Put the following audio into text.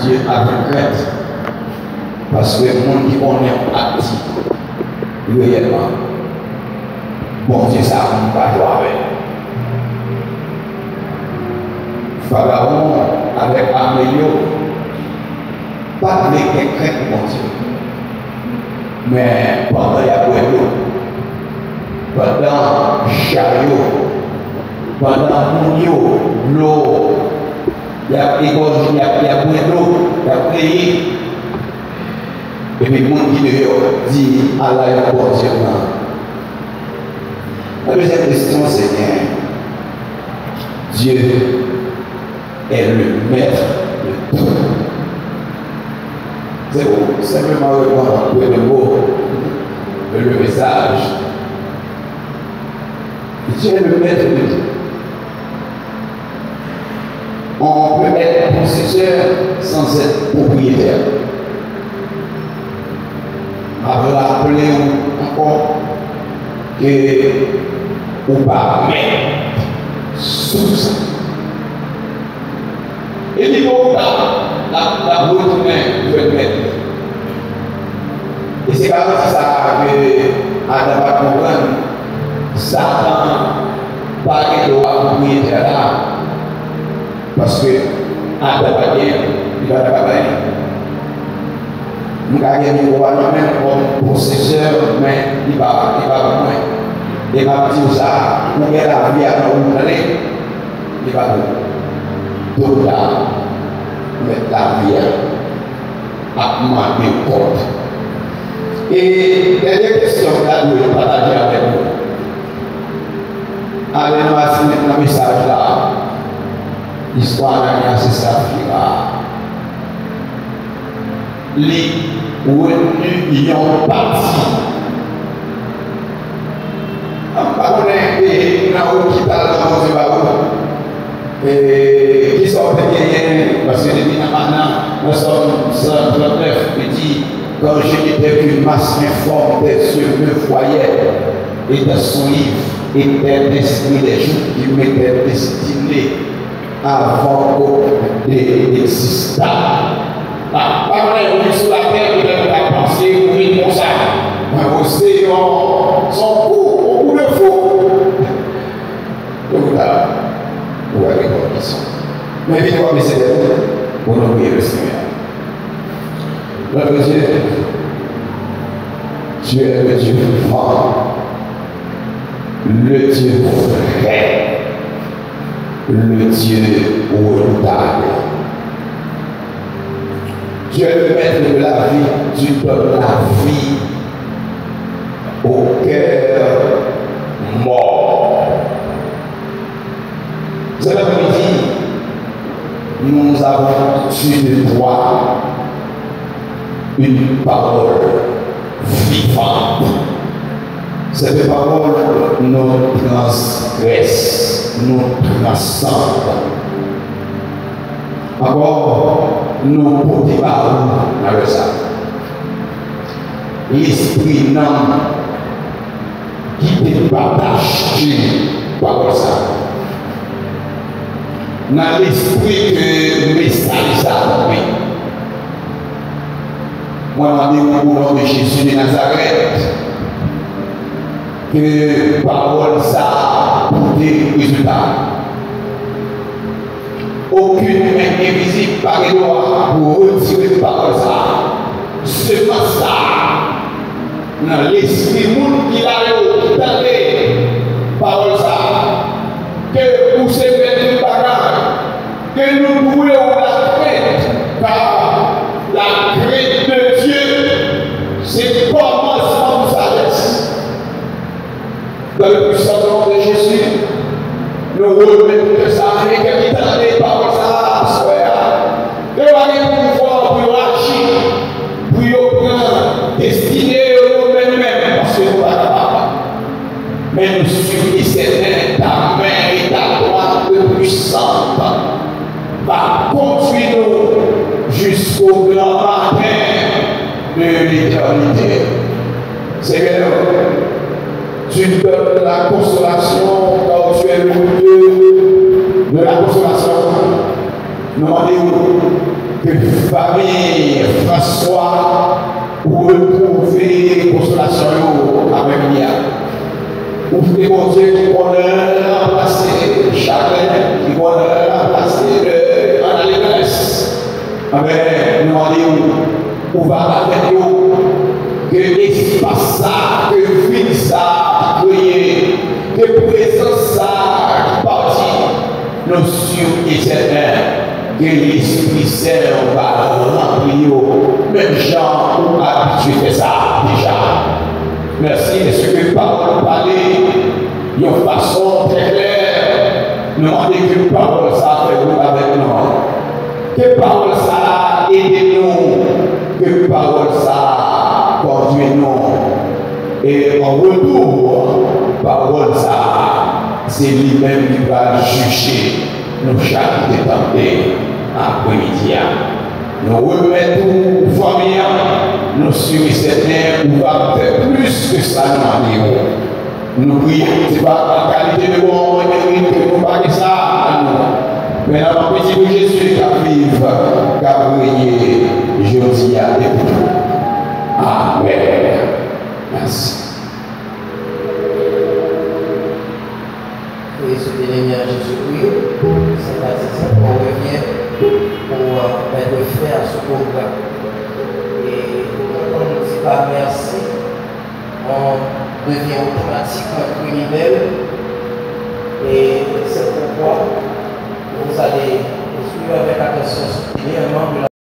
Dieu avec crainte. Parce que le monde qui on est actif, réellement, bon Dieu, ça ne va pas jouer avec. Pharaon, avec Amélie, pas de crainte pour mon Dieu. Mais pendant la boîte, pendant chariot, pendant l'eau, il y a égorgé, il y a boîte l'eau, il y a prié. Et puis le monde qui dit Allah est bon Dieu. La deuxième question c'est bien. Dieu est le maître de tout. C'est bon, simplement répondre le mot, le message. Dieu est le maître de tout. On peut être possesseur sans être propriétaire. Rappeler encore que ou pas mais sous ça. Et il faut la bonne main peut mettre. Et c'est comme ça que Adam va comprendre. Satan pas de droit propriétaire là. Parce que Adam va dire, il va travailler. Nous avons gagné même comme possesseur, mais il ne va pas moins. Il va dire ça, nous avons la vie à nous aller. Il va dire, tout là, mettre la vie à demander compte. Et dernière question là, nous allons partager avec vous. Allez-nous assumer le message là. L'histoire d'un c'est ça qui va. Les revenus y ont parti. On est dans l'hôpital qui sont gagné parce que depuis maintenant, nous sommes 139 petits. Quand je n'étais qu'une masse informe sur le foyer et dans son livre était destiné les jours qui m'étaient destinés avant d'exister. Par exemple, sur la terre, vous devez la penser, oui, comme ça. Mais aussi, son coup, au coup de fou. Donc là, vous voyez comment ils sont. Mais évidemment, mais c'est pour nous prier le Seigneur. Notre Dieu, tu es le Dieu fort, le Dieu vrai, le Dieu redoutable. Tu es le maître de la vie, tu donnes la vie au cœur mort. Cet après-midi, nous avons reçu de toi une parole vivante. Cette parole nous transgresse, nous transcende. Encore, nous pouvons pas avec ça. L'esprit non qui te partage par ça. Dans l'esprit que message ça, oui. Moi, je dis au nom de Jésus de Nazareth que parole ça pour des résultats. Aucune main invisible par les doigts pour retirer parole ça. Seulement ça. Dans l'esprit monde qui a eu parole ça. Que pour se mettre une bagarre, que nous pouvons la crainte, car la crainte de Dieu, c'est le commencement de sagesse. Dans le puissant nom de Jésus, nous remettons que ça avec l'éternité par ça, soeur. Que nous avons pouvoir pour agir, pour prendre, destiner nous-mêmes, parce que nous ne sommes pas capables. Mais nous suffit, Seigneur, ta main et ta droite puissante va conduire nous jusqu'au grand matin de l'éternité. Seigneur, tu donnes la consolation quand tu es le Dieu de la consolation. Demandez-vous que famille François retrouver consolation avec Lia. Ou des bon Dieu qui vont remplacer chacun, qui vont remplacer en allégresse. Amen. Nous demandons, on va avec nous, que l'espace ça, que vie ça, prier, que présence ça, qui partit, nos cieux éternels. Que l'Esprit Saint va remplir, même gens ont habitué à ça déjà. Merci, parce que parole parler de façon très claire. Nous demandons que parole ça fait vous avec nous. Que parole ça aide nous. Que parole ça conduit nous. Et en retour, parole ça, c'est lui-même qui va juger nos chaque détenté après-midi. Nous remettons aux familles, nous sommes certains où va faire plus que ça dans nous prions, ce n'est pas en qualité de bon, que nous parlons ça à nous. Mais dans le petit de Jésus qui vive, qui a brillé, je dis à vous. Amen. Merci. Oui, ce bénémoine Jésus-Christ, c'est baptisé, on revient pour être fait à ce programme. Et quand on ne dit pas merci, on devient automatiquement criminel. Et c'est pourquoi vous allez suivre avec attention ce